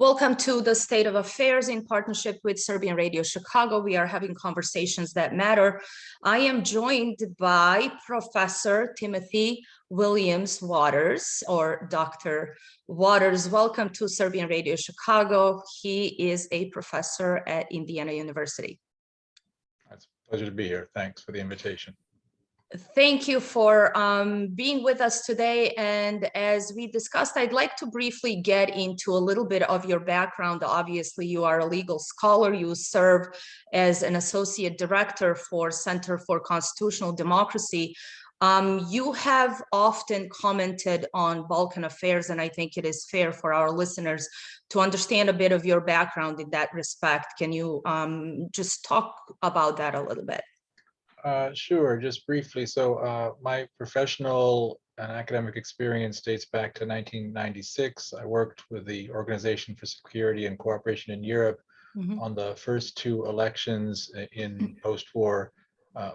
Welcome to the State of Affairs in partnership with Serbian Radio Chicago. We are having conversations that matter. I am joined by Professor Timothy Williams Waters, or Dr. Waters. Welcome to Serbian Radio Chicago. He is a professor at Indiana University. It's a pleasure to be here. Thanks for the invitation. Thank you for being with us today. And as we discussed, I'd like to briefly get into a little bit of your background. Obviously, you are a legal scholar. You serve as an associate director for Center for Constitutional Democracy. You have often commented on Balkan affairs, and I think it is fair for our listeners to understand a bit of your background in that respect. Can you just talk about that a little bit? Sure, just briefly. So my professional and academic experience dates back to 1996. I worked with the Organization for Security and Cooperation in Europe on the first two elections in post-war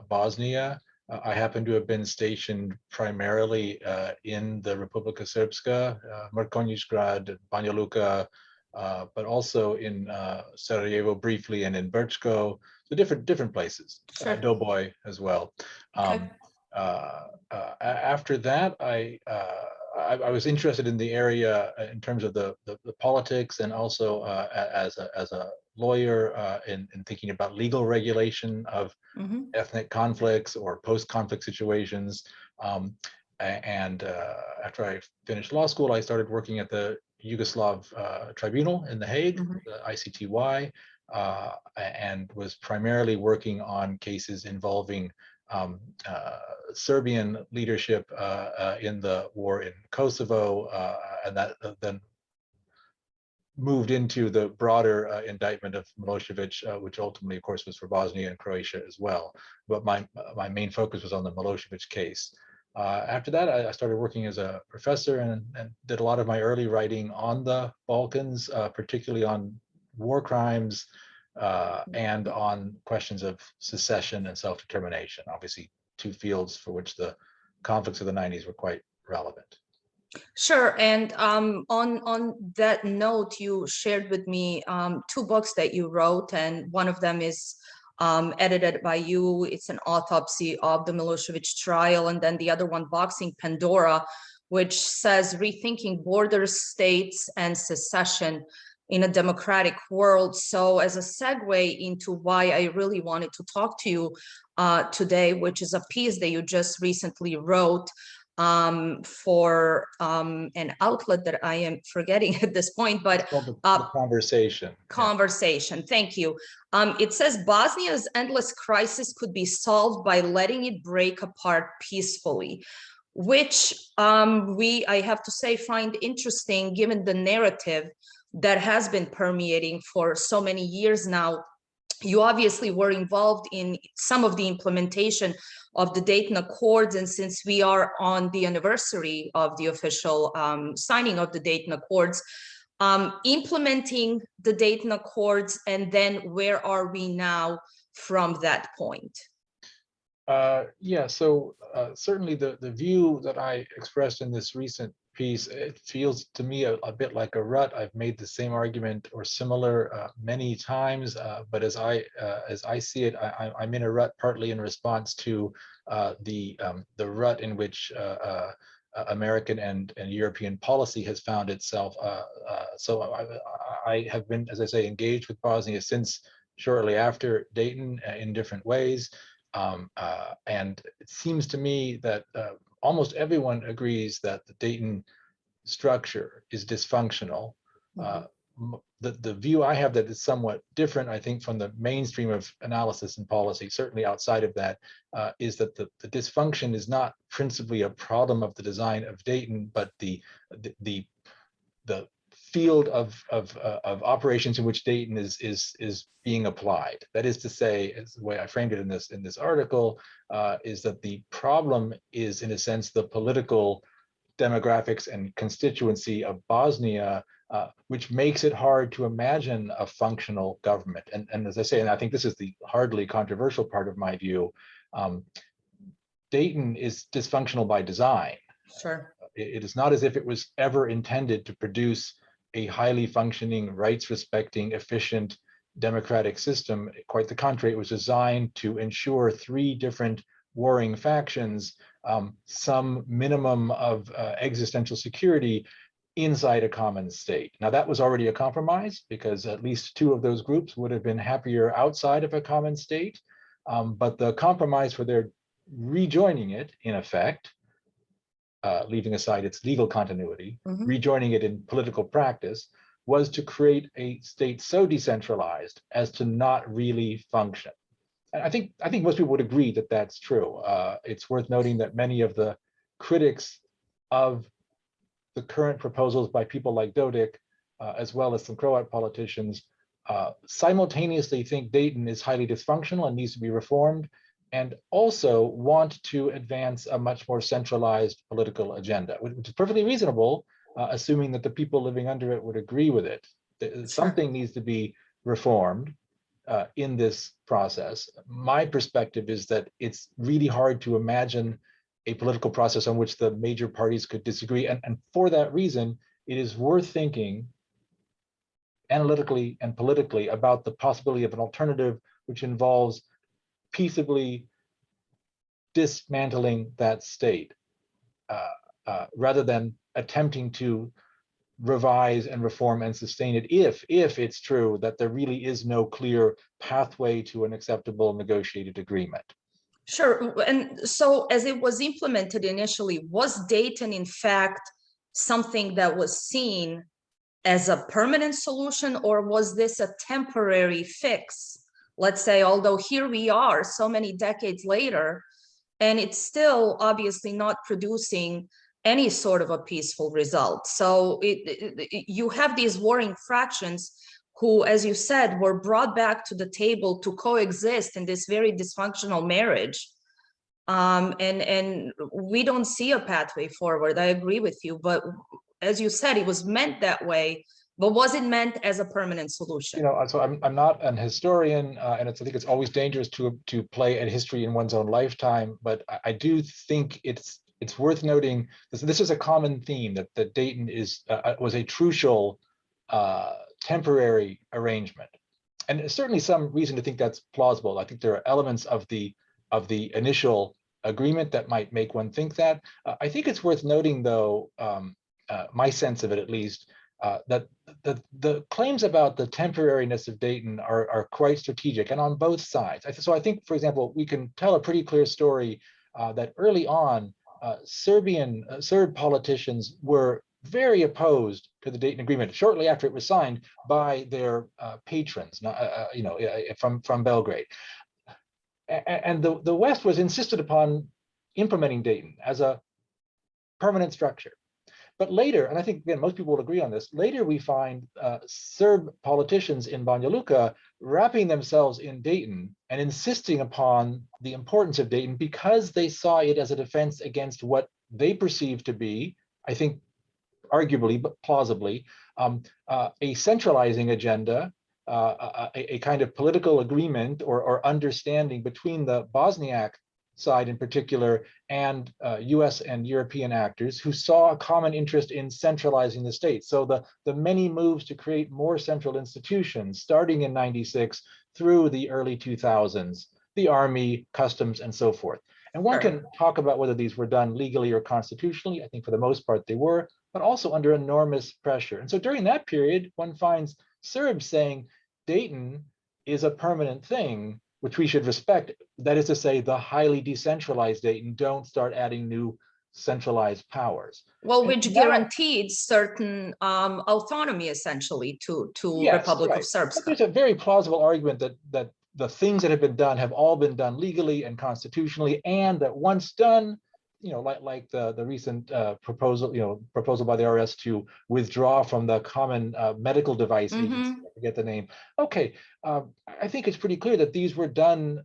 Bosnia. I happen to have been stationed primarily in the Republic of Srpska, Mrkonjić, Banja Luka, but also in Sarajevo briefly and in Brčko. So different places, Sure. Doughboy as well. Okay. After that, I was interested in the area in terms of the politics, and also as a lawyer in thinking about legal regulation of ethnic conflicts or post-conflict situations. And after I finished law school, I started working at the Yugoslav Tribunal in The Hague, the ICTY. And was primarily working on cases involving Serbian leadership in the war in Kosovo, and that then moved into the broader indictment of Milosevic, which ultimately, of course, was for Bosnia and Croatia as well. But my main focus was on the Milosevic case. After that, I started working as a professor and did a lot of my early writing on the Balkans, particularly on war crimes, and on questions of secession and self-determination, obviously two fields for which the conflicts of the 90s were quite relevant. Sure. And on that note, you shared with me two books that you wrote, and one of them is edited by you. It's an autopsy of the Milosevic trial, and then the other one, Boxing Pandora, which says rethinking borders, states, and secession in a democratic world. So as a segue into why I really wanted to talk to you today, which is a piece that you just recently wrote for an outlet that I am forgetting at this point, but it's called the Conversation. Conversation, thank you. It says Bosnia's endless crisis could be solved by letting it break apart peacefully, which I have to say, find interesting given the narrative that has been permeating for so many years now. You obviously were involved in some of the implementation of the Dayton Accords, and since we are on the anniversary of the official signing of the Dayton Accords, implementing the Dayton Accords, and then where are we now from that point? Yeah, so certainly the view that I expressed in this recent piece, it feels to me a bit like a rut. I've made the same argument or similar many times, but as I see it, I'm in a rut partly in response to the rut in which American and European policy has found itself. So I have been, as I say, engaged with Bosnia since shortly after Dayton in different ways. And it seems to me that almost everyone agrees that the Dayton structure is dysfunctional. The view I have that is somewhat different, I think, from the mainstream of analysis and policy, certainly outside of that, is that the dysfunction is not principally a problem of the design of Dayton, but the field of operations in which Dayton is being applied. That is to say, as the way I framed it in this article, is that the problem is, in a sense, the political demographics and constituency of Bosnia, which makes it hard to imagine a functional government. And as I say, and I think this is the hardly controversial part of my view, Dayton is dysfunctional by design. Sure. It is not as if it was ever intended to produce a highly functioning, rights-respecting, efficient democratic system. Quite the contrary, it was designed to ensure three different warring factions some minimum of existential security inside a common state. Now that was already a compromise because at least two of those groups would have been happier outside of a common state. But the compromise for their rejoining it, in effect, leaving aside its legal continuity, rejoining it in political practice, was to create a state so decentralized as to not really function. And I think most people would agree that that's true. It's worth noting that many of the critics of the current proposals by people like Dodik, as well as some Croat politicians, simultaneously think Dayton is highly dysfunctional and needs to be reformed, and also want to advance a much more centralized political agenda, which is perfectly reasonable, assuming that the people living under it would agree with it. Something needs to be reformed in this process. My perspective is that it's really hard to imagine a political process on which the major parties could disagree. And for that reason, it is worth thinking analytically and politically about the possibility of an alternative which involves peaceably dismantling that state rather than attempting to revise and reform and sustain it if it's true that there really is no clear pathway to an acceptable negotiated agreement. Sure. And so as it was implemented initially, was Dayton in fact something that was seen as a permanent solution, or was this a temporary fix? Let's say, although here we are so many decades later, and it's still obviously not producing any sort of a peaceful result. So you have these warring fractions who, as you said, were brought back to the table to coexist in this very dysfunctional marriage. And we don't see a pathway forward. I agree with you, but as you said, it was meant that way, but was it meant as a permanent solution? You know, so I'm not an historian, and I think it's always dangerous to play at history in one's own lifetime, but I do think it's worth noting this is a common theme that Dayton was a crucial temporary arrangement, and there's certainly some reason to think that's plausible. I think there are elements of the initial agreement that might make one think that. I think it's worth noting, though, my sense of it at least, that the claims about the temporariness of Dayton are quite strategic and on both sides. So I think, for example, we can tell a pretty clear story that early on, Serb politicians were very opposed to the Dayton Agreement shortly after it was signed by their patrons, from Belgrade. And the West was insisted upon implementing Dayton as a permanent structure. But later, and I think, again, most people will agree on this, later we find Serb politicians in Banja Luka wrapping themselves in Dayton and insisting upon the importance of Dayton because they saw it as a defense against what they perceived to be, I think, arguably, but plausibly, a centralizing agenda, a kind of political agreement or understanding between the Bosniak side in particular and US and European actors who saw a common interest in centralizing the state. So the many moves to create more central institutions starting in '96 through the early 2000s, the army, customs, and so forth. And one can talk about whether these were done legally or constitutionally. I think for the most part they were, but also under enormous pressure. And so during that period, one finds Serbs saying Dayton is a permanent thing, which we should respect. That is to say, the highly decentralized Dayton, don't start adding new centralized powers. Well, which guaranteed certain autonomy, essentially, to Republic of Srpska. There's a very plausible argument that the things that have been done have all been done legally and constitutionally, and that once done, like the recent proposal by the RS to withdraw from the common medical device agency, I forget the name. Okay, I think it's pretty clear that these were done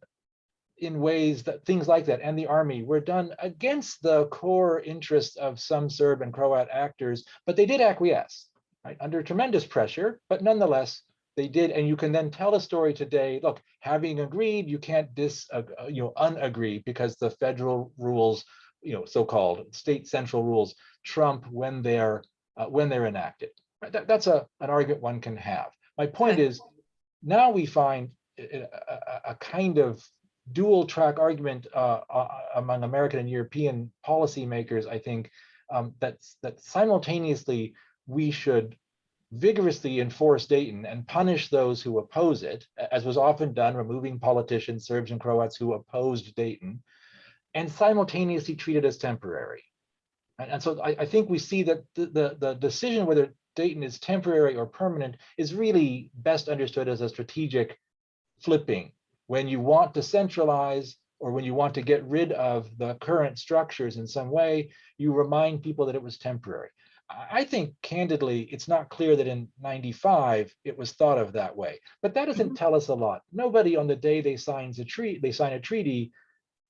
in ways that things like that, and the army, were done against the core interests of some Serb and Croat actors, but they did acquiesce, right, under tremendous pressure, but nonetheless, they did. And you can then tell a story today, look, having agreed, you can't unagree because the federal rules, so-called state central rules, trump when they're enacted. That's an argument one can have. My point Okay. is, now we find a kind of dual track argument among American and European policymakers, I think, that simultaneously we should vigorously enforce Dayton and punish those who oppose it, as was often done, removing politicians, Serbs and Croats who opposed Dayton, and simultaneously treat it as temporary. And so I think we see that the decision whether Dayton is temporary or permanent is really best understood as a strategic flipping. When you want to centralize or when you want to get rid of the current structures in some way, you remind people that it was temporary. I think candidly, it's not clear that in 95 it was thought of that way, but that doesn't tell us a lot. Nobody on the day they sign a treaty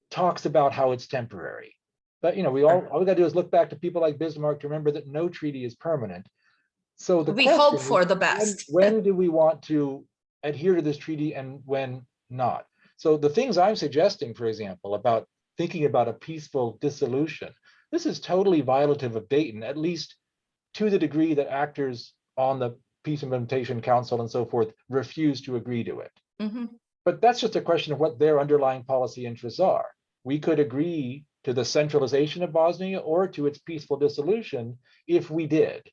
talks about how it's temporary. But all we got to do is look back to people like Bismarck to remember that no treaty is permanent. So the We question hope is, for the best. when do we want to adhere to this treaty and when not? So the things I'm suggesting, for example, about thinking about a peaceful dissolution, this is totally violative of Dayton, at least to the degree that actors on the Peace Implementation Council and so forth refuse to agree to it. Mhm. But that's just a question of what their underlying policy interests are. We could agree to the centralization of Bosnia or to its peaceful dissolution if we did.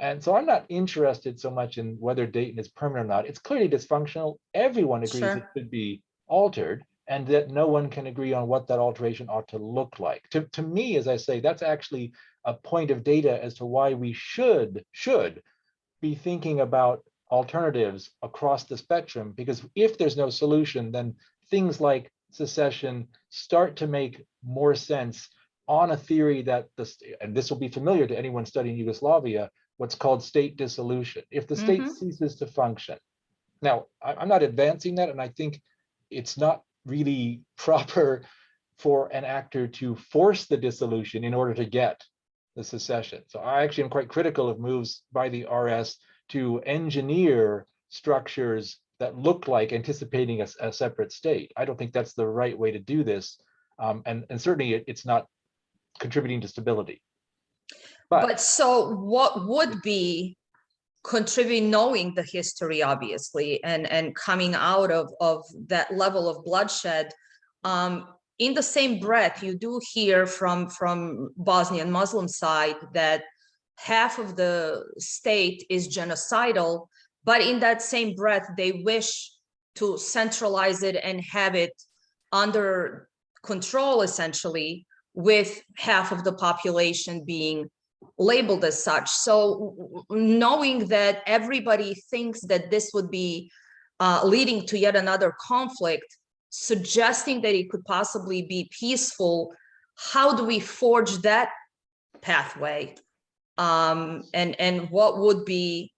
And so I'm not interested so much in whether Dayton is permanent or not. It's clearly dysfunctional. Everyone agrees Sure. it should be altered, and that no one can agree on what that alteration ought to look like. To me, as I say, that's actually a point of data as to why we should be thinking about alternatives across the spectrum, because if there's no solution, then things like secession start to make more sense on a theory that and this will be familiar to anyone studying Yugoslavia, what's called state dissolution. If the state ceases to function. Now, I'm not advancing that, and I think it's not really proper for an actor to force the dissolution in order to get the secession. So I actually am quite critical of moves by the RS to engineer structures that look like anticipating a separate state. I don't think that's the right way to do this. And certainly it's not contributing to stability. But so what would be contributing, knowing the history, obviously, and coming out of that level of bloodshed, in the same breath, you do hear from Bosnian Muslim side that half of the state is genocidal, but in that same breath, they wish to centralize it and have it under control, essentially, with half of the population being labeled as such. So knowing that everybody thinks that this would be leading to yet another conflict, suggesting that it could possibly be peaceful, how do we forge that pathway? And what would be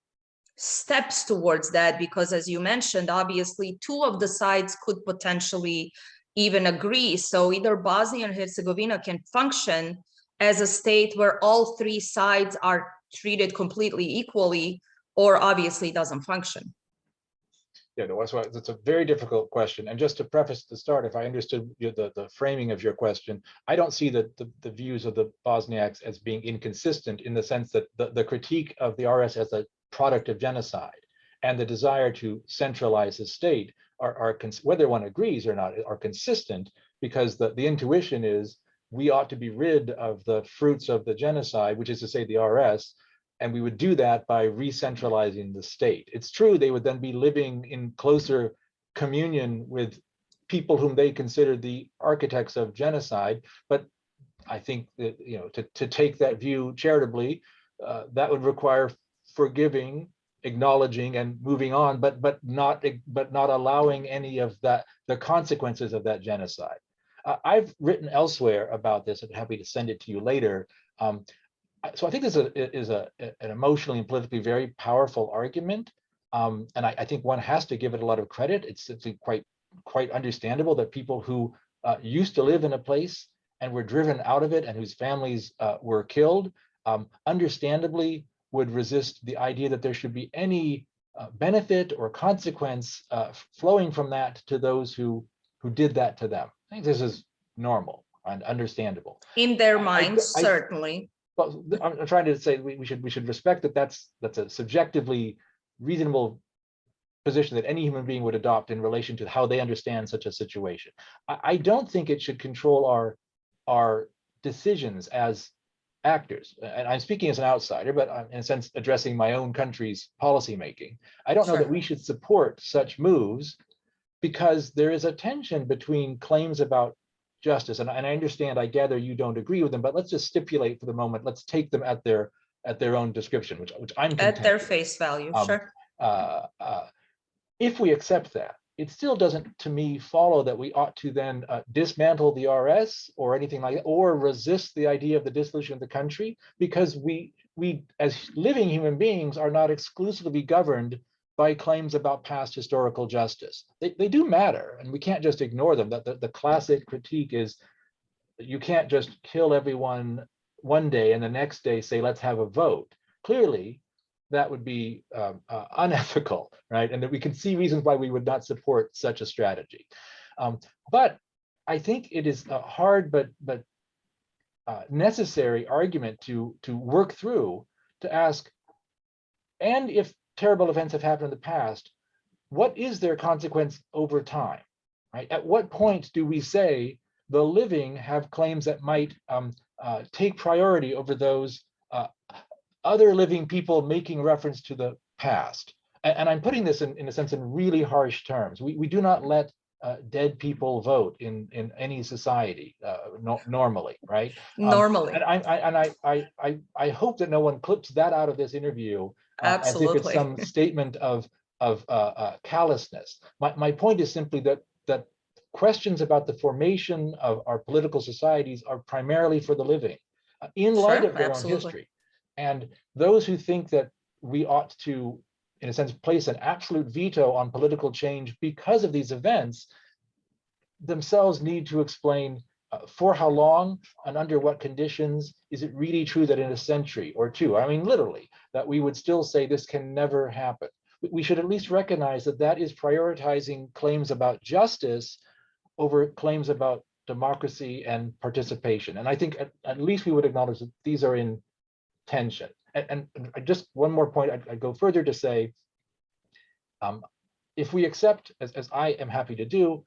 steps towards that? Because as you mentioned, obviously two of the sides could potentially even agree. So either Bosnia and Herzegovina can function as a state where all three sides are treated completely equally, or obviously doesn't function. Yeah, no, that's a very difficult question. And just to preface the start, if I understood the framing of your question, I don't see the views of the Bosniaks as being inconsistent, in the sense that the critique of the RS as a product of genocide and the desire to centralize the state are whether one agrees or not, are consistent, because the intuition is we ought to be rid of the fruits of the genocide, which is to say the RS, and we would do that by re-centralizing the state. It's true they would then be living in closer communion with people whom they considered the architects of genocide, but I think that to take that view charitably, that would require forgiving, acknowledging, and moving on, but not allowing any of that, the consequences of that genocide. I've written elsewhere about this. I'm happy to send it to you later. So I think this is an emotionally and politically very powerful argument, and I think one has to give it a lot of credit. It's quite understandable that people who used to live in a place and were driven out of it and whose families were killed, understandably would resist the idea that there should be any benefit or consequence flowing from that to those who did that to them. I think this is normal and understandable. In their minds, certainly. Well, I'm trying to say we should respect that that's a subjectively reasonable position that any human being would adopt in relation to how they understand such a situation. I don't think it should control our decisions as actors. And I'm speaking as an outsider, but I'm in a sense addressing my own country's policymaking. I don't know that we should support such moves because there is a tension between claims about justice, and I understand, I gather you don't agree with them, but let's just stipulate for the moment, let's take them at their own description, which I'm content at their with. face value. Sure. If we accept that, it still doesn't, to me, follow that we ought to then dismantle the RS or anything like that, or resist the idea of the dissolution of the country, because we as living human beings are not exclusively governed by claims about past historical justice. They do matter, and we can't just ignore them. That the classic critique is you can't just kill everyone one day and the next day say, let's have a vote. Clearly, that would be unethical, right? And that we can see reasons why we would not support such a strategy. But I think it is a hard but necessary argument to work through, to ask, and if terrible events have happened in the past, what is their consequence over time, right? At what point do we say the living have claims that might take priority over those other living people making reference to the past? And I'm putting this in a sense in really harsh terms. We do not let dead people vote in any society normally, right? Normally. And I hope that no one clips that out of this interview as if it's some statement of callousness. My point is simply that questions about the formation of our political societies are primarily for the living, in light of their own history. And those who think that we ought to, in a sense, place an absolute veto on political change because of these events, themselves need to explain for how long and under what conditions is it really true that in a century or two, I mean, literally, that we would still say this can never happen. We should at least recognize that that is prioritizing claims about justice over claims about democracy and participation. And I think at least we would acknowledge that these are in tension. And just one more point, I'd go further to say, if we accept, as I am happy to do,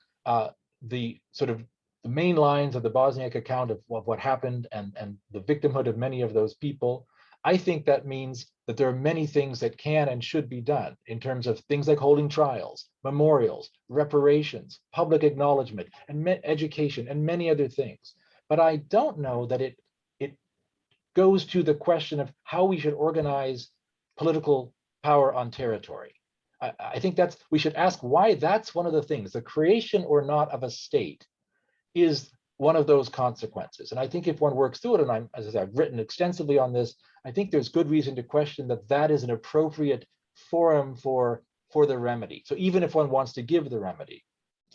the sort of the main lines of the Bosniak account of what happened and the victimhood of many of those people, I think that means that there are many things that can and should be done in terms of things like holding trials, memorials, reparations, public acknowledgement, and education, and many other things. But I don't know that it goes to the question of how we should organize political power on territory. I think we should ask why that's one of the things, the creation or not of a state is one of those consequences. And I think if one works through it, and as I said, I've written extensively on this, I think there's good reason to question that that is an appropriate forum for the remedy. So even if one wants to give the remedy,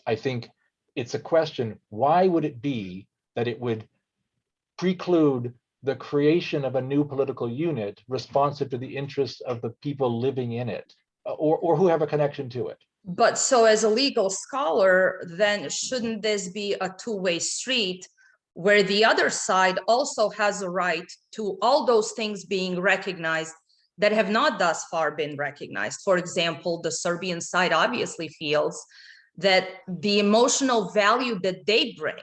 I think it's a question, why would it be that it would preclude the creation of a new political unit responsive to the interests of the people living in it, or who have a connection to it? But so as a legal scholar, then shouldn't this be a two-way street where the other side also has a right to all those things being recognized that have not thus far been recognized? For example, the Serbian side obviously feels that the emotional value that they bring,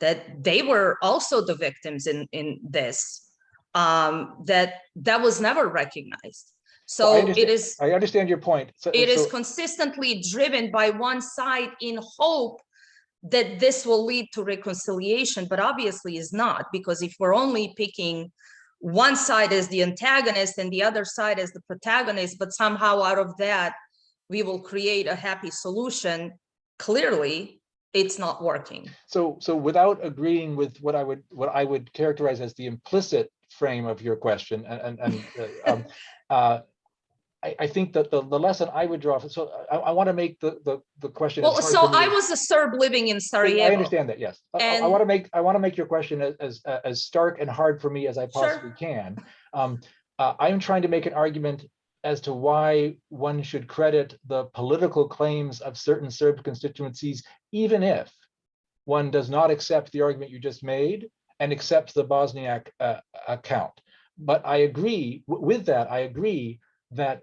that they were also the victims in this, that was never recognized. So well, I understand your point. It is consistently driven by one side in hope that this will lead to reconciliation, but obviously is not, because if we're only picking one side as the antagonist and the other side as the protagonist, but somehow out of that we will create a happy solution, clearly it's not working. So without agreeing with what I would characterize as the implicit frame of your question, I think that the lesson I would draw. So I want to make the question. Well, so I was a Serb living in Sarajevo. I understand that. Yes, I want to make your question as stark and hard for me as I possibly can. I'm trying to make an argument as to why one should credit the political claims of certain Serb constituencies, even if one does not accept the argument you just made and accepts the Bosniak account. but I agree with that. I agree that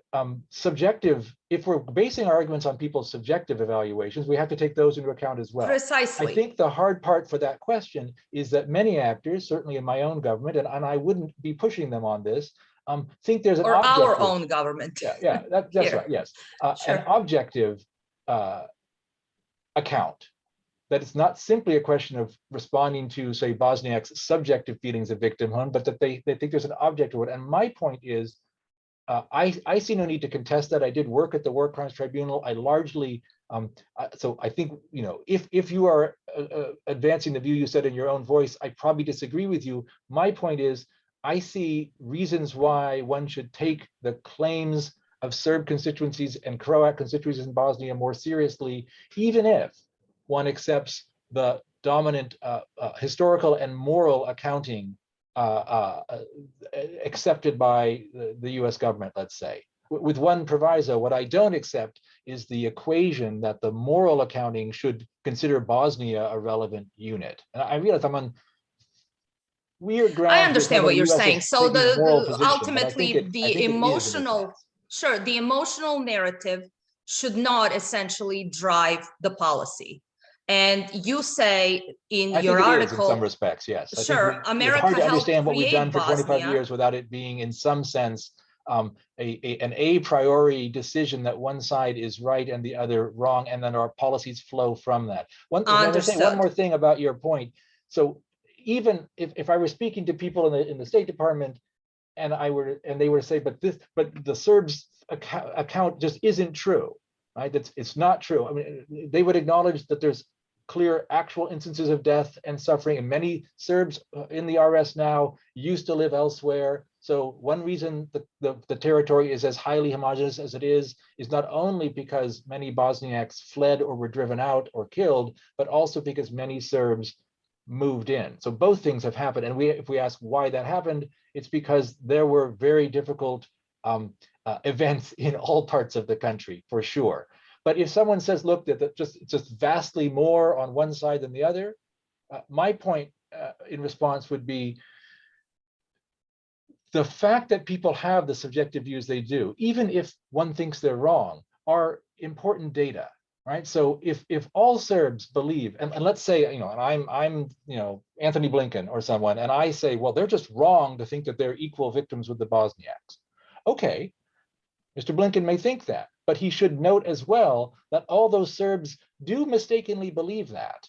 subjective, if we're basing our arguments on people's subjective evaluations, we have to take those into account as well. Precisely. I think the hard part for that question is that many actors, certainly in my own government, and I wouldn't be pushing them on this, think there's an objective. Or our own government. Yeah, that's right, yes. Sure. An objective account. That it's not simply a question of responding to, say, Bosniaks' subjective feelings of victimhood, but that they think there's an objective one. And my point is, I see no need to contest that. I did work at the War Crimes Tribunal. I largely, so I think, if you are advancing the view you said in your own voice, I probably disagree with you. My point is, I see reasons why one should take the claims of Serb constituencies and Croat constituencies in Bosnia more seriously, even if one accepts the dominant historical and moral accounting accepted by the US government, let's say. With one proviso, what I don't accept is the equation that the moral accounting should consider Bosnia a relevant unit. And I realize I'm on weird ground. I understand what you're saying. So ultimately the emotional, sure, the emotional narrative should not essentially drive the policy. And you say in your article, in some respects, yes. Sure, America it's hard to helped understand what we've done for Bosnia. 25 years without it being, in some sense, an a priori decision that one side is right and the other wrong, and then our policies flow from that. One more thing about your point. So even if I were speaking to people in the State Department, and they were to say, but the Serbs account just isn't true, right? It's not true. I mean, they would acknowledge that there's clear actual instances of death and suffering, and many Serbs in the RS now used to live elsewhere. So one reason the territory is as highly homogeneous as it is not only because many Bosniaks fled or were driven out or killed, but also because many Serbs moved in. So both things have happened. And if we ask why that happened, it's because there were very difficult events in all parts of the country, for sure. But if someone says, look, that just vastly more on one side than the other, my point in response would be the fact that people have the subjective views they do, even if one thinks they're wrong, are important data, right? So if all Serbs believe, and let's say, and I'm Anthony Blinken or someone, and I say, well, they're just wrong to think that they're equal victims with the Bosniaks. Okay, Mr. Blinken may think that, but he should note as well that all those Serbs do mistakenly believe that,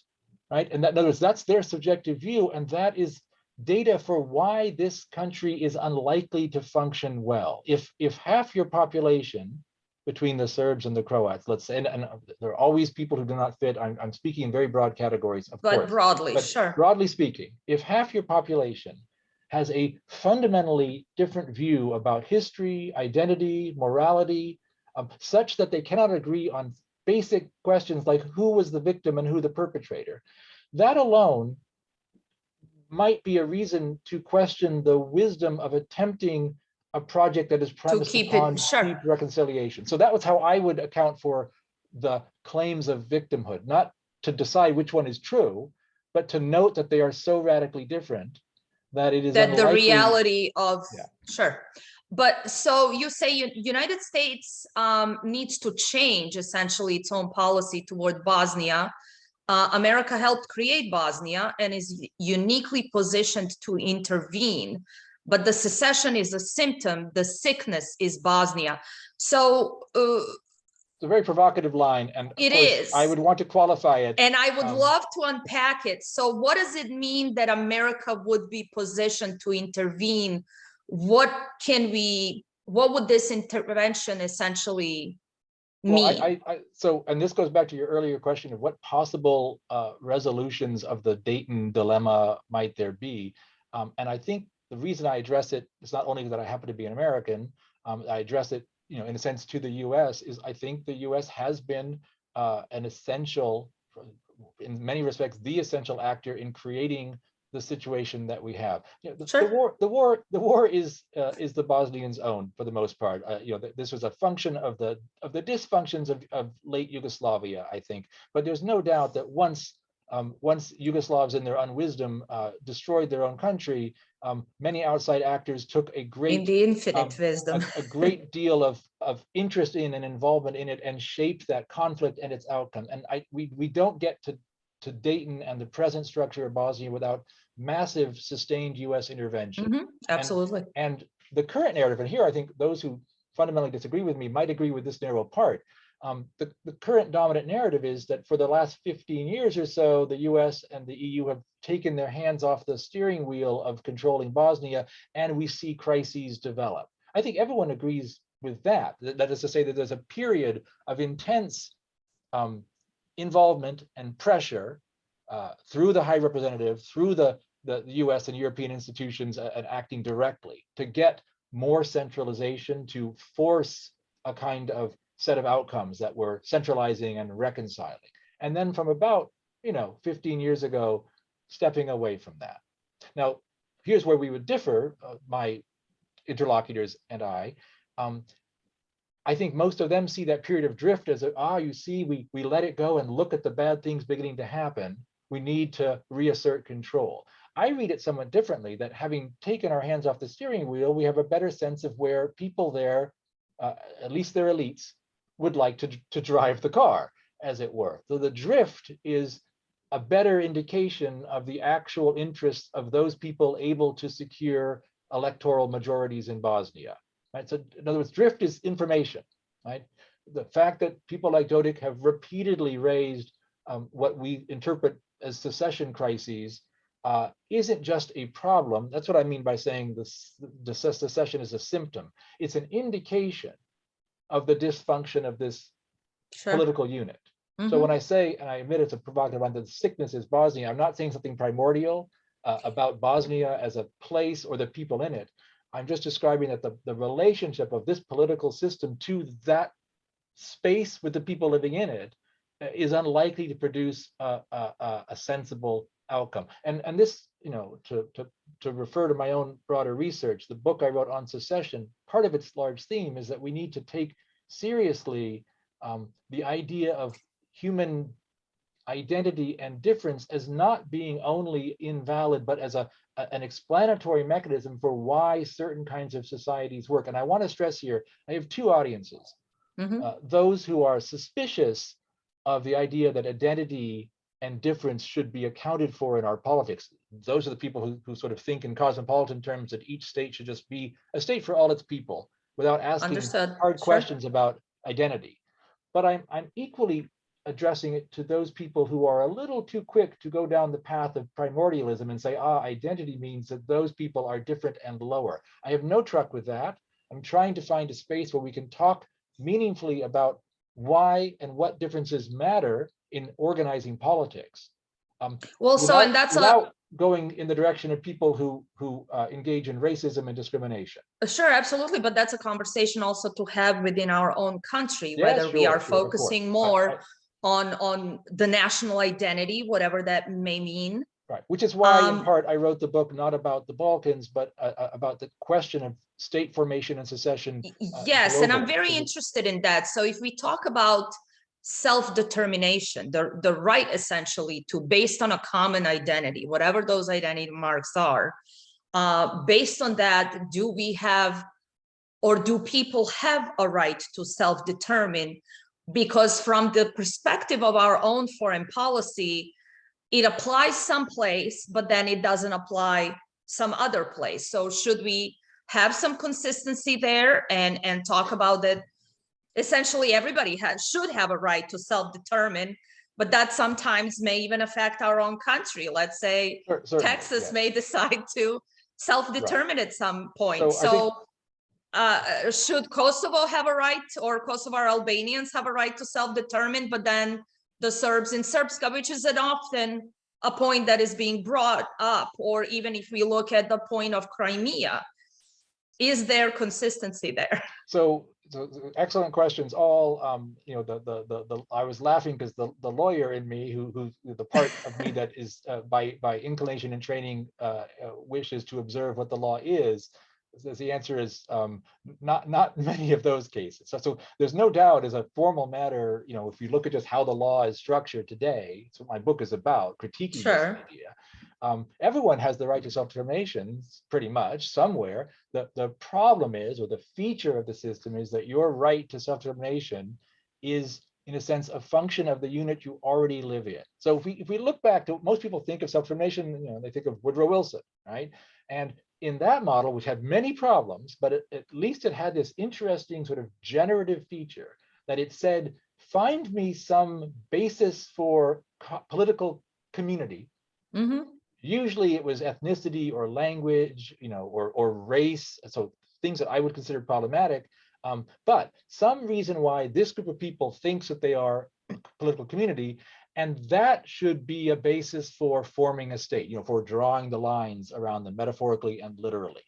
right? And that, in other words, that's their subjective view, and that is data for why this country is unlikely to function well. If half your population, between the Serbs and the Croats, let's say, and there are always people who do not fit. I'm speaking in very broad categories, of course. But sure. Broadly speaking, if half your population has a fundamentally different view about history, identity, morality, such that they cannot agree on basic questions like who was the victim and who the perpetrator, that alone might be a reason to question the wisdom of attempting a project that is premised upon deep reconciliation. So that was how I would account for the claims of victimhood, not to decide which one is true, but to note that they are so radically different that it is that the reality of, sure. But so you say United States needs to change essentially its own policy toward Bosnia. America helped create Bosnia and is uniquely positioned to intervene. But the secession is a symptom, the sickness is Bosnia. So it's a very provocative line, and it is. I would want to qualify it. And I would love to unpack it. So what does it mean that America would be positioned to intervene? What would this intervention essentially mean? So, and this goes back to your earlier question of what possible resolutions of the Dayton dilemma might there be. And I think the reason I address it is not only that I happen to be an American, I address it, in a sense, to the U.S. is I think the U.S. has been an essential, in many respects, the essential actor in creating the situation that we have. The war is the Bosnians' own for the most part. This was a function of the dysfunctions of late Yugoslavia, I think. But there's no doubt that once Once Yugoslavs in their unwisdom destroyed their own country, many outside actors took a In great the infinite wisdom. a great deal of interest in and involvement in it, and shaped that conflict and its outcome. And we don't get to Dayton and the present structure of Bosnia without massive sustained US intervention. Absolutely. And the current narrative, and here I think those who fundamentally disagree with me might agree with this narrow part. The current dominant narrative is that for the last 15 years or so, the US and the EU have taken their hands off the steering wheel of controlling Bosnia, and we see crises develop. I think everyone agrees with that. That is to say that there's a period of intense involvement and pressure through the High Representative, through the US and European institutions and acting directly to get more centralization, to force a kind of set of outcomes that were centralizing and reconciling. And then from about 15 years ago, stepping away from that. Now, here's where we would differ, my interlocutors and I. I think most of them see that period of drift as, you see, we let it go and look at the bad things beginning to happen. We need to reassert control. I read it somewhat differently, that having taken our hands off the steering wheel, we have a better sense of where people there, at least their elites, would like to drive the car, as it were. So the drift is a better indication of the actual interests of those people able to secure electoral majorities in Bosnia. Right? So in other words, drift is information. Right? The fact that people like Dodik have repeatedly raised what we interpret as secession crises isn't just a problem. That's what I mean by saying the secession is a symptom. It's an indication of the dysfunction of this political unit. So when I say, and I admit it's a provocative one, that the sickness is Bosnia, I'm not saying something primordial about Bosnia as a place or the people in it. I'm just describing that the relationship of this political system to that space with the people living in it is unlikely to produce a sensible outcome. And this, to refer to my own broader research, the book I wrote on secession, part of its large theme is that we need to take seriously the idea of human identity and difference as not being only invalid, but as an explanatory mechanism for why certain kinds of societies work. And I want to stress here, I have two audiences. Those who are suspicious of the idea that identity and difference should be accounted for in our politics. Those are the people who sort of think in cosmopolitan terms that each state should just be a state for all its people without asking hard questions about identity. But I'm equally addressing it to those people who are a little too quick to go down the path of primordialism and say, identity means that those people are different and lower. I have no truck with that. I'm trying to find a space where we can talk meaningfully about why and what differences matter in organizing politics. Without going in the direction of people who engage in racism and discrimination. Sure, absolutely, but that's a conversation also to have within our own country, whether we are focusing more on the national identity, whatever that may mean. Right, which is why in part I wrote the book not about the Balkans, but about the question of state formation and secession. Yes, and I'm very interested in that. So if we talk about self-determination, the right essentially to, based on a common identity, whatever those identity marks are, based on that, do we have, or do people have a right to self-determine? Because from the perspective of our own foreign policy, it applies someplace, but then it doesn't apply some other place. So should we have some consistency there and talk about that? Essentially, everybody should have a right to self-determine, but that sometimes may even affect our own country. Let's say Texas may decide to self-determine at some point. So should Kosovo have a right, or Kosovar Albanians have a right to self-determine, but then the Serbs in Srpska, which is often a point that is being brought up, or even if we look at the point of Crimea, is there consistency there? So excellent questions. All I was laughing because the lawyer in me, who the part of me that is by inclination and training wishes to observe what the law is, the answer is not many of those cases. So there's no doubt, as a formal matter, if you look at just how the law is structured today, it's what my book is about, critiquing this idea. Everyone has the right to self-determination, pretty much, somewhere. The problem is, or the feature of the system is, that your right to self-determination is, in a sense, a function of the unit you already live in. So if we look back to, most people think of self-determination, they think of Woodrow Wilson, right? And in that model, which had many problems, but at least it had this interesting sort of generative feature that it said, find me some basis for political community. Mm-hmm. Usually it was ethnicity or language, or race. So things that I would consider problematic. But some reason why this group of people thinks that they are a political community, and that should be a basis for forming a state, for drawing the lines around them metaphorically and literally.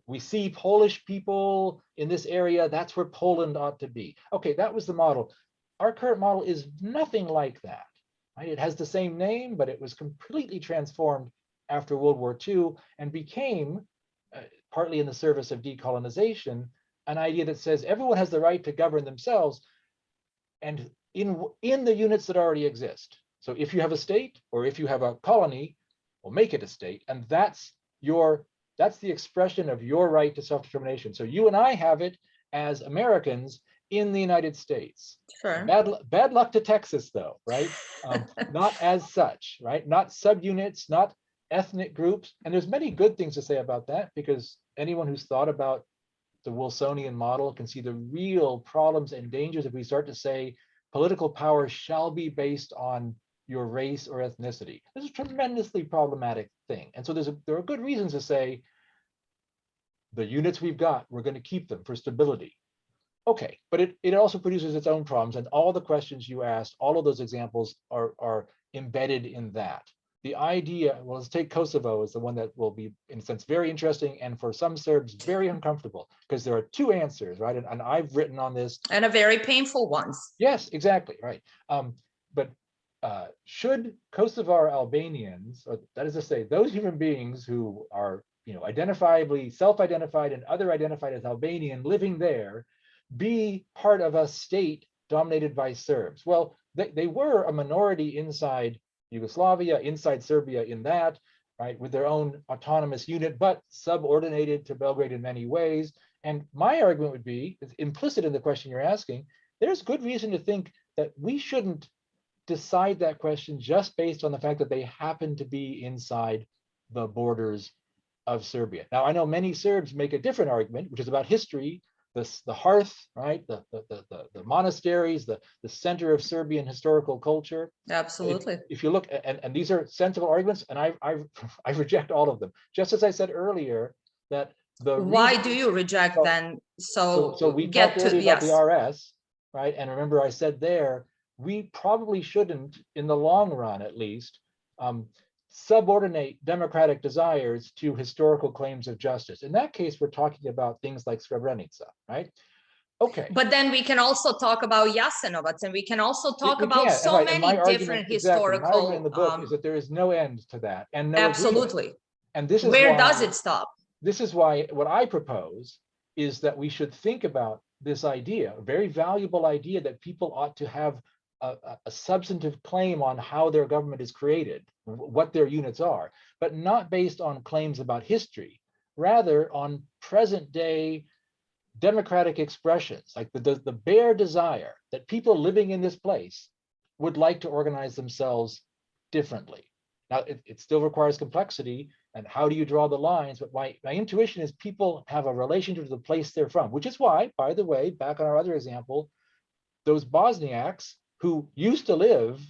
We see Polish people in this area, that's where Poland ought to be. Okay, that was the model. Our current model is nothing like that. Right? It has the same name, but it was completely transformed after World War II and became, partly in the service of decolonization, an idea that says everyone has the right to govern themselves, and in the units that already exist. So if you have a state, or if you have a colony, we'll make it a state, and that's the expression of your right to self-determination. So you and I have it as Americans in the United States. Sure. Bad luck to Texas, though, right? Not as such, right? Not subunits, not ethnic groups. And there's many good things to say about that, because anyone who's thought about the Wilsonian model can see the real problems and dangers if we start to say political power shall be based on your race or ethnicity. This is a tremendously problematic thing. And so there are good reasons to say the units we've got, we're going to keep them for stability. Okay, but it also produces its own problems, and all the questions you asked, all of those examples are embedded in that. The idea, well, let's take Kosovo as the one that will be, in a sense, very interesting, and for some Serbs, very uncomfortable, because there are two answers, right? And I've written on this. And a very painful ones. Yes, exactly, right. But should Kosovar Albanians, or that is to say, those human beings who are, identifiably self-identified and other identified as Albanian living there, be part of a state dominated by Serbs? Well, they were a minority inside Yugoslavia, inside Serbia in that, right, with their own autonomous unit, but subordinated to Belgrade in many ways. And my argument would be, it's implicit in the question you're asking, there's good reason to think that we shouldn't decide that question just based on the fact that they happen to be inside the borders of Serbia. Now, I know many Serbs make a different argument, which is about history, the hearth, right, the monasteries, the center of Serbian historical culture. Absolutely. If you look, and these are sensible arguments, and I reject all of them. Just as I said earlier, that why do you reject them? So we get talked to earlier about the RS, right? And remember, I said there, we probably shouldn't, in the long run at least, subordinate democratic desires to historical claims of justice. In that case, we're talking about things like Srebrenica, right? Okay. But then we can also talk about Jasenovac, and we can also talk about so right. many different historical. My argument in the book is that there is no end to that, and no absolutely. agreement. And this is where does it stop? This is why what I propose is that we should think about this idea, a very valuable idea, that people ought to have a substantive claim on how their government is created, what their units are, but not based on claims about history, rather on present day democratic expressions, like the bare desire that people living in this place would like to organize themselves differently. Now, it still requires complexity, and how do you draw the lines? But my intuition is people have a relationship to the place they're from, which is why, by the way, back on our other example, those Bosniaks who used to live,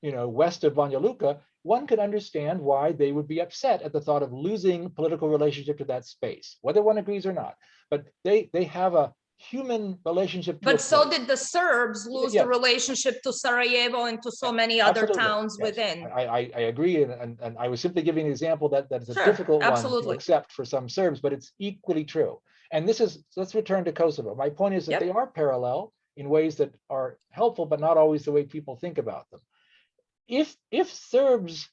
west of Banja Luka, one could understand why they would be upset at the thought of losing political relationship to that space, whether one agrees or not. But they have a human relationship to but so did the Serbs lose the relationship to Sarajevo and to so many other towns within. I agree, and I was simply giving an example that is a difficult one to accept for some Serbs, but it's equally true. And let's return to Kosovo. My point is that they are parallel in ways that are helpful, but not always the way people think about them. If Serbs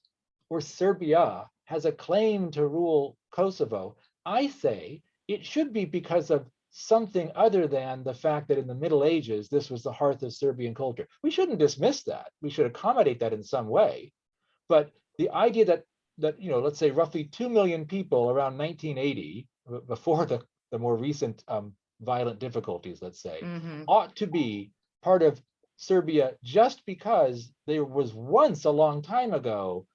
or Serbia has a claim to rule Kosovo, I say it should be because of something other than the fact that in the Middle Ages, this was the hearth of Serbian culture. We shouldn't dismiss that. We should accommodate that in some way. But the idea that let's say roughly 2 million people around 1980, before the more recent violent difficulties, let's say, ought to be part of Serbia just because there was once a long time ago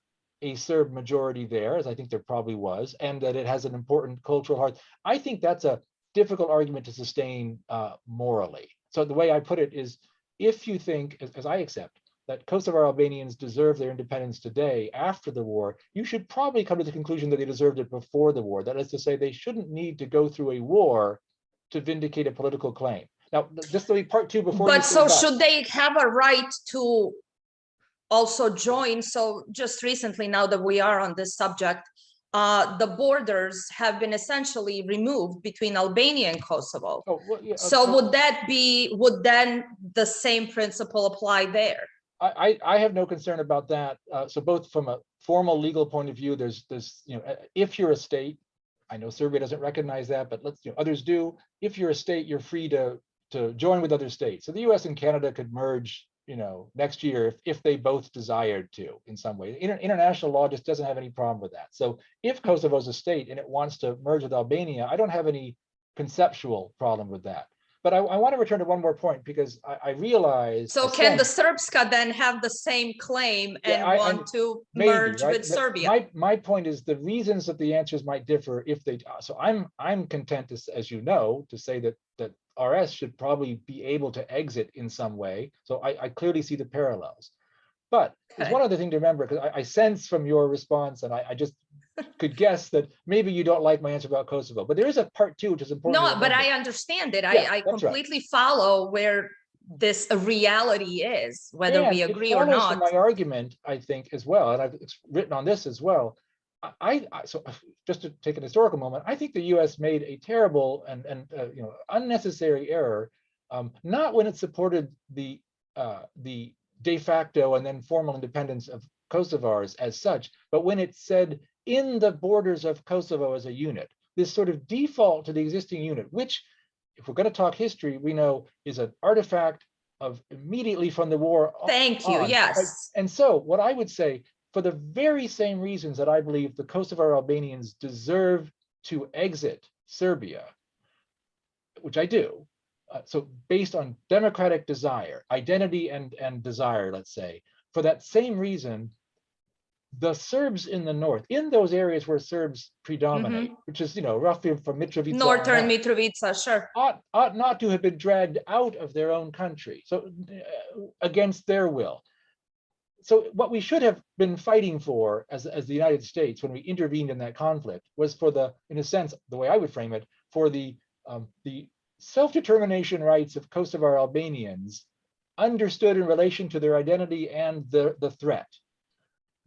a Serb majority there, as I think there probably was, and that it has an important cultural hearth. I think that's a difficult argument to sustain morally. So the way I put it is, if you think, as I accept, that Kosovar Albanians deserve their independence today after the war, you should probably come to the conclusion that they deserved it before the war. That is to say, they shouldn't need to go through a war to vindicate a political claim. Now, just to be part two before. But so should they have a right to also join? So just recently, now that we are on this subject, the borders have been essentially removed between Albania and Kosovo. Oh, well, yeah, so would then the same principle apply there? I have no concern about that. So both from a formal legal point of view, there's if you're a state, I know Serbia doesn't recognize that, but others do. If you're a state, you're free to join with other states. So the U.S. and Canada could merge, next year if they both desired to in some way. International law just doesn't have any problem with that. So if Kosovo is a state and it wants to merge with Albania, I don't have any conceptual problem with that. But I want to return to one more point, because I realize. So can the Srpska then have the same claim and want to merge with Serbia? My point is the reasons that the answers might differ if they. So I'm content to, as you know, to say that RS should probably be able to exit in some way. So I clearly see the parallels. But there's one other thing to remember, because I sense from your response, and I just could guess that maybe you don't like my answer about Kosovo, but there is a part two which is important. No, but I understand it. Yeah, I completely follow where this reality is, whether we agree or not. From my argument, I think, as well, and I've written on this as well. So just to take an historical moment, I think the U.S. made a terrible and unnecessary error, not when it supported the de facto and then formal independence of Kosovars as such, but when it said in the borders of Kosovo as a unit, this sort of default to the existing unit, which, if we're going to talk history, we know is an artifact of immediately from the war. Thank you. Yes. And so what I would say, for the very same reasons that I believe the Kosovar Albanians deserve to exit Serbia, which I do, so based on democratic desire, identity and desire, let's say, for that same reason, the Serbs in the north, in those areas where Serbs predominate, which is, roughly from Mitrovica, northern Mitrovica, sure, ought not to have been dragged out of their own country, so against their will. So what we should have been fighting for as the United States when we intervened in that conflict was for in a sense, the way I would frame it, for the self-determination rights of Kosovar Albanians understood in relation to their identity and the threat.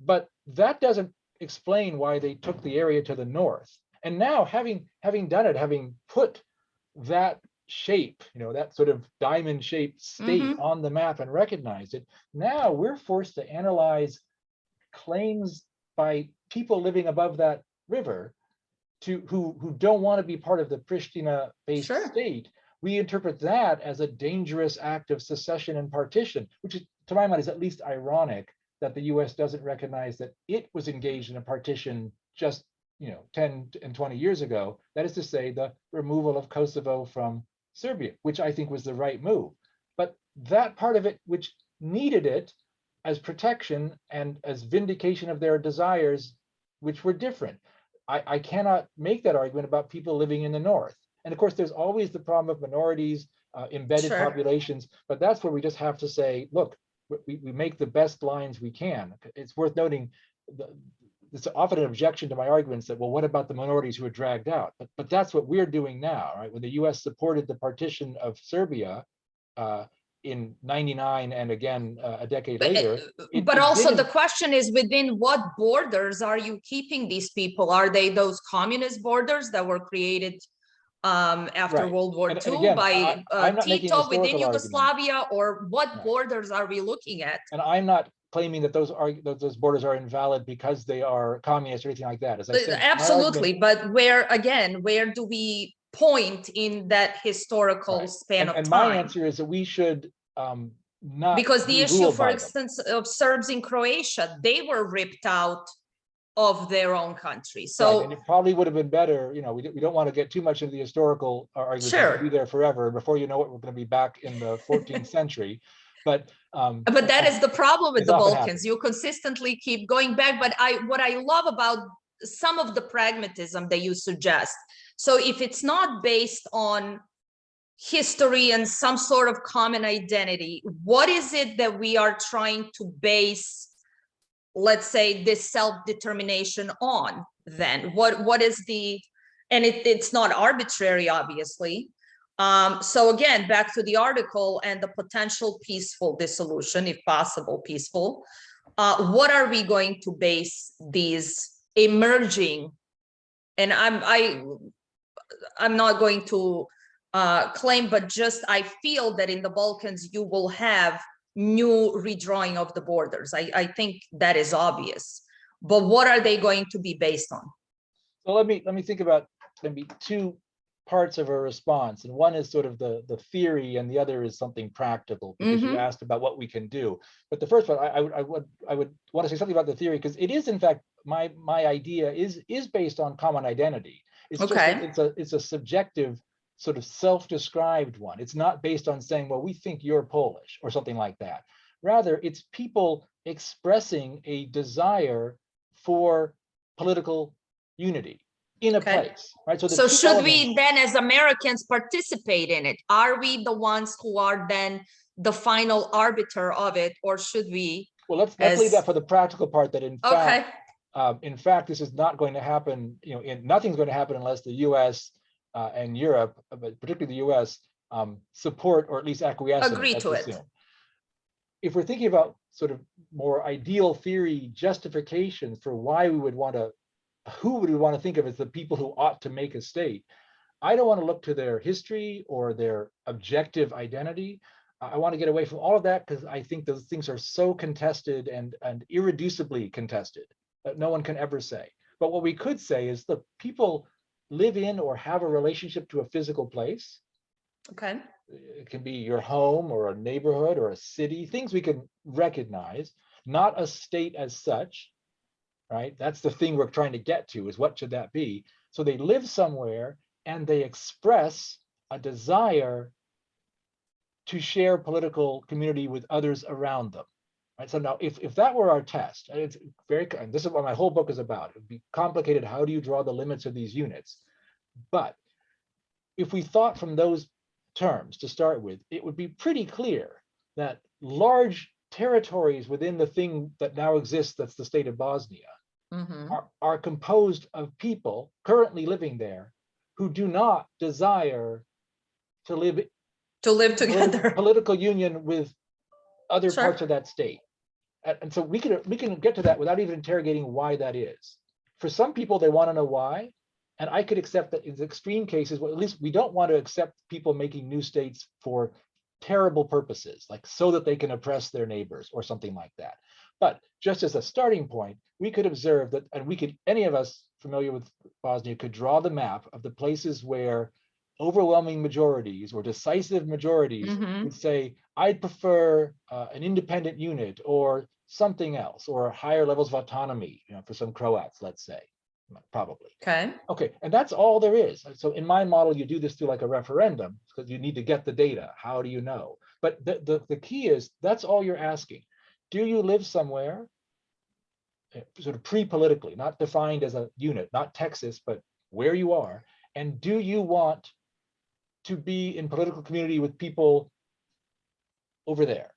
But that doesn't explain why they took the area to the north. And now, having done it, having put that shape, that sort of diamond-shaped state on the map and recognized it, now we're forced to analyze claims by people living above that river who don't want to be part of the Pristina-based state. We interpret that as a dangerous act of secession and partition, which is, to my mind, is at least ironic that the U.S. doesn't recognize that it was engaged in a partition just 10 and 20 years ago. That is to say, the removal of Kosovo from Serbia, which I think was the right move. But that part of it, which needed it as protection and as vindication of their desires, which were different. I cannot make that argument about people living in the north. And of course, there's always the problem of minorities, embedded populations, but that's where we just have to say, look, we make the best lines we can. It's worth noting, it's often an objection to my arguments that, well, what about the minorities who are dragged out? But that's what we're doing now, right? When the US supported the partition of Serbia in '99 and again a decade later. But also the question is, within what borders are you keeping these people? Are they those communist borders that were created after World War II by Tito within Yugoslavia, or what borders are we looking at? And I'm not claiming that those borders are invalid because they are communist or anything like that. As I said, absolutely, but where do we point in that historical Right. span of And time. my answer is that we should not Because the be issue, ruled for by them. instance, of Serbs in Croatia, they were ripped out of their own country. Right, So and it probably would have been better, we don't want to get too much into the historical arguments. Sure. We'll be there forever. And before you know it, we're going to be back in the 14th century. But that is the problem with it's the often Balkans. happens. You consistently keep going back. But what I love about some of the pragmatism that you suggest. So if it's not based on history and some sort of common identity, what is it that we are trying to base, let's say, this self-determination on then? What is the, and it's not arbitrary, obviously. So again, back to the article and the potential peaceful dissolution, if possible, peaceful. What are we going to base these emerging, and I'm not going to claim, but just I feel that in the Balkans you will have new redrawing of the borders. I think that is obvious, but what are they going to be based on? So let me think about maybe two parts of a response, and one is sort of the theory, and the other is something practical, because you asked about what we can do. But the first one, I would want to say something about the theory, because it is in fact my idea is based on common identity. It's Okay. just it's a subjective sort of self-described one. It's not based on saying, well, we think you're Polish or something like that. Rather, it's people expressing a desire for political unity in a place, right? So should we then, as Americans, participate in it? Are we the ones who are then the final arbiter of it, or should we? Well, let's leave that for the practical part. That in fact, this is not going to happen. Nothing's going to happen unless the U.S. And Europe, but particularly the U.S., support or at least acquiesce. Agree to it. If we're thinking about sort of more ideal theory justifications for why we would want to, who would we want to think of as the people who ought to make a state, I don't want to look to their history or their objective identity. I want to get away from all of that, because I think those things are so contested and irreducibly contested that no one can ever say. But what we could say is, the people live in or have a relationship to a physical place. Okay. It can be your home or a neighborhood or a city, things we can recognize, not a state as such, right? That's the thing we're trying to get to, is what should that be? So they live somewhere and they express a desire to share political community with others around them. Right? So now, if that were our test, and and this is what my whole book is about. It would be complicated. How do you draw the limits of these units? But if we thought from those terms to start with, it would be pretty clear that large territories within the thing that now exists, that's the state of Bosnia, are composed of people currently living there who do not desire to live together, political union with other parts of that state. And so we can get to that without even interrogating why that is. For some people, they want to know why, and I could accept that in extreme cases. Well, at least we don't want to accept people making new states for terrible purposes, like so that they can oppress their neighbors or something like that. But just as a starting point, we could observe that, and any of us familiar with Bosnia could draw the map of the places where overwhelming majorities or decisive majorities would say, I'd prefer an independent unit or something else, or higher levels of autonomy, for some Croats, let's say, probably. Okay, and that's all there is. So in my model, you do this through like a referendum, because you need to get the data. How do you know? But the key is, that's all you're asking. Do you live somewhere, sort of pre-politically, not defined as a unit, not Texas, but where you are, and do you want to be in political community with people over there?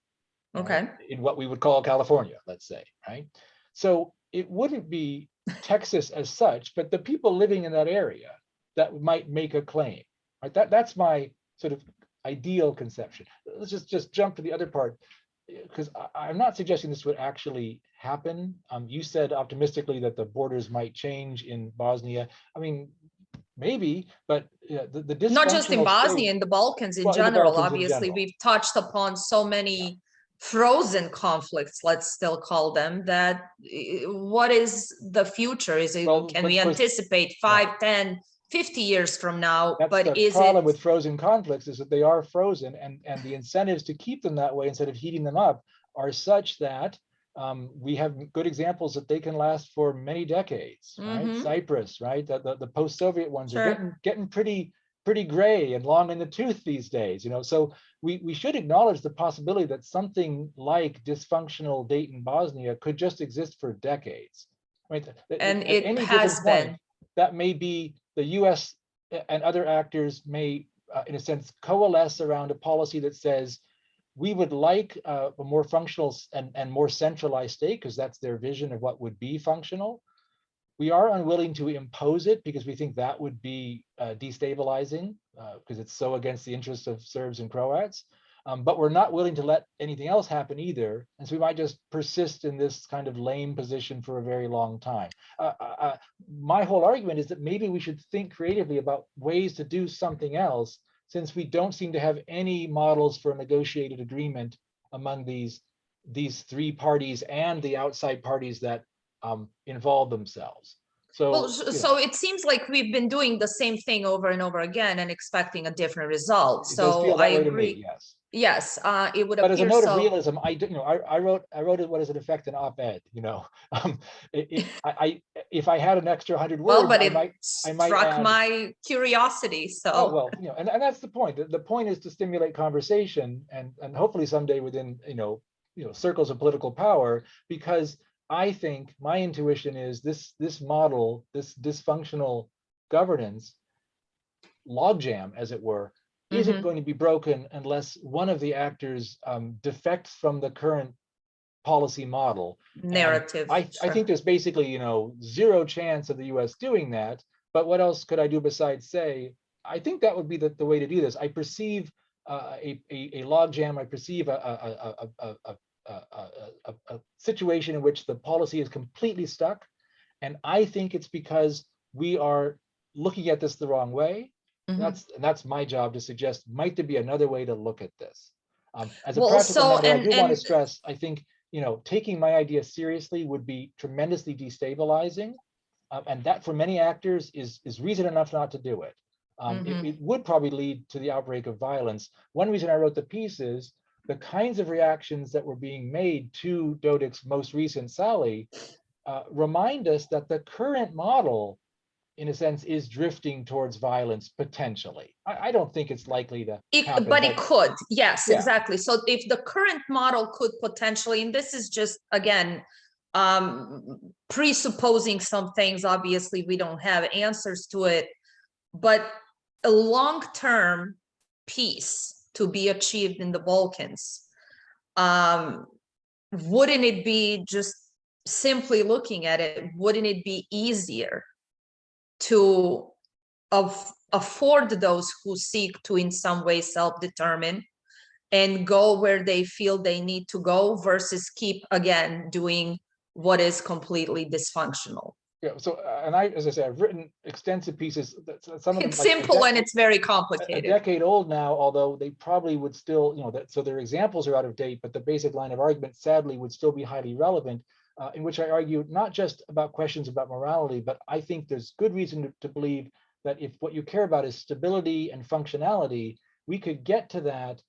In what we would call California, let's say, right? So it wouldn't be Texas as such, but the people living in that area that might make a claim, right? That's my sort of ideal conception. Let's just jump to the other part, because I'm not suggesting this would actually happen. You said optimistically that the borders might change in Bosnia. I mean, maybe, but the not just in Bosnia, in the Balkans in general. Obviously, we've touched upon so many frozen conflicts, let's still call them, that what is the future? Is it, can we anticipate 5, 10, 50 years from now, That's but the is problem it? with frozen conflicts, is that they are frozen, and the incentives to keep them that way instead of heating them up are such that we have good examples that they can last for many decades, right? Mhm. Cyprus, right? The post-Soviet ones are Sure. getting pretty gray and long in the tooth these days, So we should acknowledge the possibility that something like dysfunctional Dayton Bosnia could just exist for decades, right? And At it any given has point, been. that may be the U.S. and other actors may, in a sense, coalesce around a policy that says we would like a more functional and more centralized state, because that's their vision of what would be functional. We are unwilling to impose it because we think that would be destabilizing, because it's so against the interests of Serbs and Croats. But we're not willing to let anything else happen either. And so we might just persist in this kind of lame position for a very long time. My whole argument is that maybe we should think creatively about ways to do something else, since we don't seem to have any models for a negotiated agreement among these three parties and the outside parties that involve themselves. Well, So, so it seems like we've been doing the same thing over and over again and expecting a different result. it does So feel I that way to agree. me, yes. Yes, it would But as a appear note of so. realism, I wrote it, what is in effect an op-ed, if I had an extra 100 Well, words, but it I might struck add, my curiosity. oh, So, well, and that's the point. The point is to stimulate conversation, and hopefully someday within, circles of political power, because I think my intuition is this model, this dysfunctional governance logjam, as it were, isn't mhm, going to be broken unless one of the actors defects from the current policy model. And narrative. I Sure. think there's basically, zero chance of the US doing that. But what else could I do besides say, I think that would be the way to do this. I perceive a logjam. I perceive a situation in which the policy is completely stuck. And I think it's because we are looking at this the wrong way. Mhm. That's my job to suggest, might there be another way to look at this? As a Well, practical so matter, I do want to and stress, I think, taking my idea seriously would be tremendously destabilizing. And that for many actors is reason enough not to do it. mhm. It would probably lead to the outbreak of violence. One reason I wrote the piece is the kinds of reactions that were being made to Dodik's most recent sally remind us that the current model, in a sense, is drifting towards violence potentially. I don't think it's likely to happen, But it but could. Yes, yeah, exactly. So if the current model could potentially, and this is just, again, presupposing some things, obviously we don't have answers to it, but a long-term peace to be achieved in the Balkans, wouldn't it be, just simply looking at it, wouldn't it be easier to afford those who seek to in some way self-determine and go where they feel they need to go, versus keep, again, doing what is completely dysfunctional? yeah. So, and as I say, I've written extensive pieces. Some of them It's like simple and it's very a complicated. decade old now, although they probably would still, so their examples are out of date, but the basic line of argument, sadly, would still be highly relevant, in which I argue not just about questions about morality, but I think there's good reason to believe that if what you care about is stability and functionality, we could get to that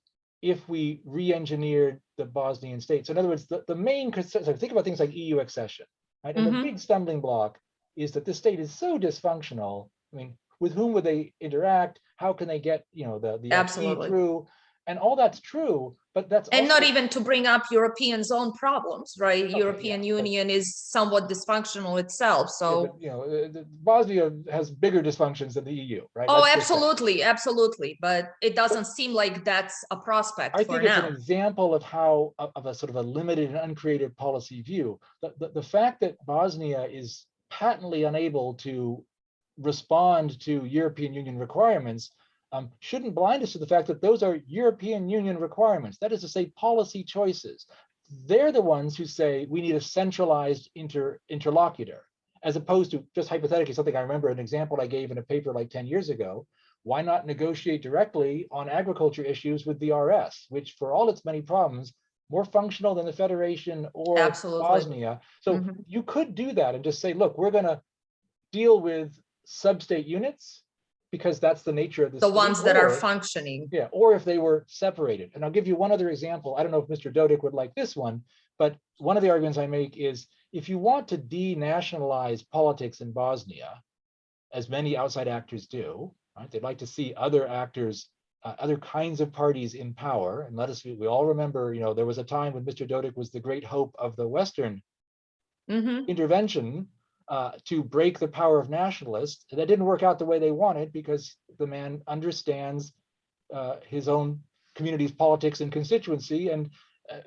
if we re-engineered the Bosnian state. So in other words, the main concern, so think about things like EU accession, right? And the big stumbling block is that this state is so dysfunctional. I mean, with whom would they interact? How can they get, the acquis Absolutely. through? And all that's true, but that's And also, not even to bring up Europeans' own problems, right? okay, yeah, European Union is somewhat dysfunctional itself. yeah, but So, Bosnia has bigger dysfunctions than the EU, right? oh, Let's just say. absolutely, absolutely. But it But doesn't seem like that's a prospect I for think it's an now. example of how, of a sort of a limited and uncreative policy view. The fact that Bosnia is patently unable to respond to European Union requirements shouldn't blind us to the fact that those are European Union requirements. That is to say, policy choices. They're the ones who say we need a centralized interlocutor, as opposed to just hypothetically something I remember an example I gave in a paper like 10 years ago. Why not negotiate directly on agriculture issues with the RS, which for all its many problems, more functional than the Federation or Absolutely. Bosnia. So Mhm. you could do that and just say, look, we're going to deal with sub-state units, because that's the nature of the The state, ones that are or- functioning. Yeah, or if they were separated. And I'll give you one other example. I don't know if Mr. Dodik would like this one, but one of the arguments I make is if you want to denationalize politics in Bosnia, as many outside actors do, right? They'd like to see other actors, other kinds of parties in power. And we all remember, there was a time when Mr. Dodik was the great hope of the Western intervention to break the power of nationalists. That didn't work out the way they wanted because the man understands his own community's politics and constituency and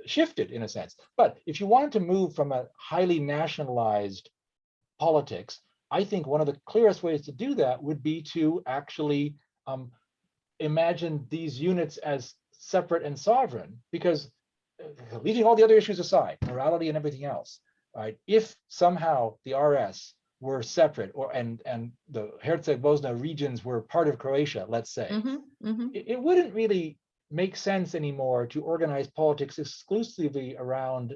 shifted in a sense. But if you wanted to move from a highly nationalized politics, I think one of the clearest ways to do that would be to actually imagine these units as separate and sovereign, because leaving all the other issues aside, morality and everything else, right? If somehow the RS were separate, and the Herzegovina regions were part of Croatia, let's say, it wouldn't really make sense anymore to organize politics exclusively around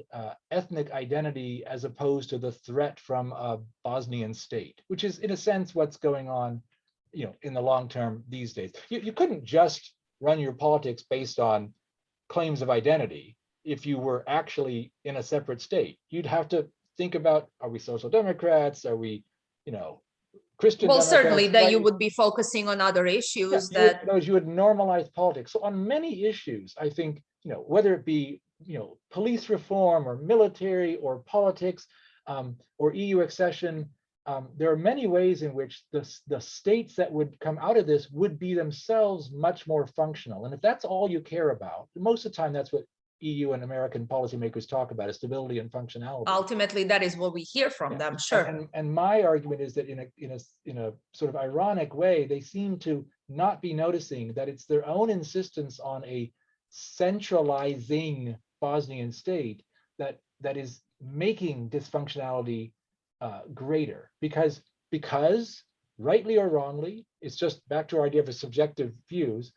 ethnic identity as opposed to the threat from a Bosnian state, which is in a sense what's going on, in the long term these days. You couldn't just run your politics based on claims of identity if you were actually in a separate state. You'd have to think about, are we social democrats? Are we, Christian Well, Democrats, certainly that right? you would be focusing on other issues You would normalize politics. So on many issues, I think, whether it be, police reform or military or politics or EU accession, there are many ways in which the states that would come out of this would be themselves much more functional. And if that's all you care about, most of the time, that's what EU and American policymakers talk about, is stability and functionality. Ultimately, that is what we hear from them. Sure. And my argument is that in a sort of ironic way, they seem to not be noticing that it's their own insistence on a centralizing Bosnian state that is making dysfunctionality greater, because rightly or wrongly, it's just back to our idea of subjective views.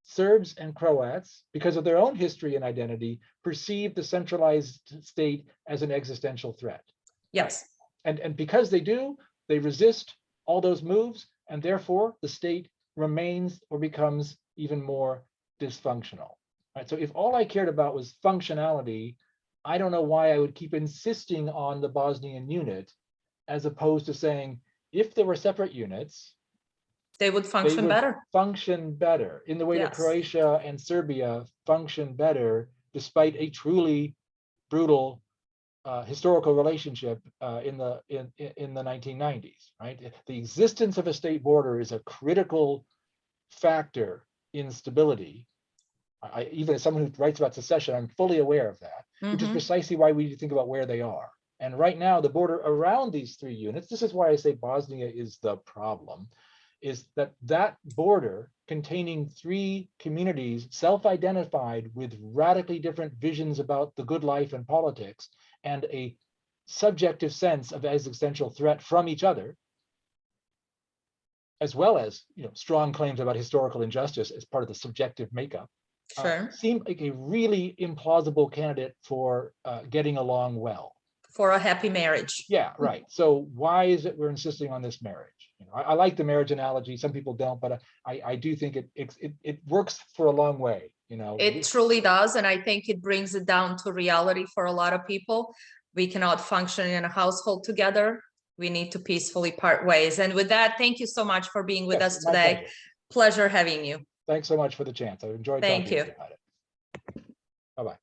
Serbs and Croats, because of their own history and identity, perceive the centralized state as an existential threat. Yes. And because they do, they resist all those moves, and therefore the state remains or becomes even more dysfunctional. Right? So if all I cared about was functionality, I don't know why I would keep insisting on the Bosnian unit, as opposed to saying, if there were separate units, they would function better. Function better in the way that Croatia and Serbia function better, despite a truly brutal historical relationship in the 1990s. Right, the existence of a state border is a critical factor in stability. Even as someone who writes about secession, I'm fully aware of that, which is precisely why we need to think about where they are. And right now, the border around these three units, this is why I say Bosnia is the problem, is that border containing three communities self-identified with radically different visions about the good life and politics, and a subjective sense of existential threat from each other, as well as strong claims about historical injustice as part of the subjective makeup, seem like a really implausible candidate for getting along well. For a happy marriage. Yeah, right. So why is it we're insisting on this marriage? I like the marriage analogy. Some people don't, but I do think it works for a long way. It truly does, and I think it brings it down to reality for a lot of people. We cannot function in a household together. We need to peacefully part ways. And with that, thank you so much for being with us today. Pleasure having you. Thanks so much for the chance. I enjoyed talking to you about it. Bye-bye.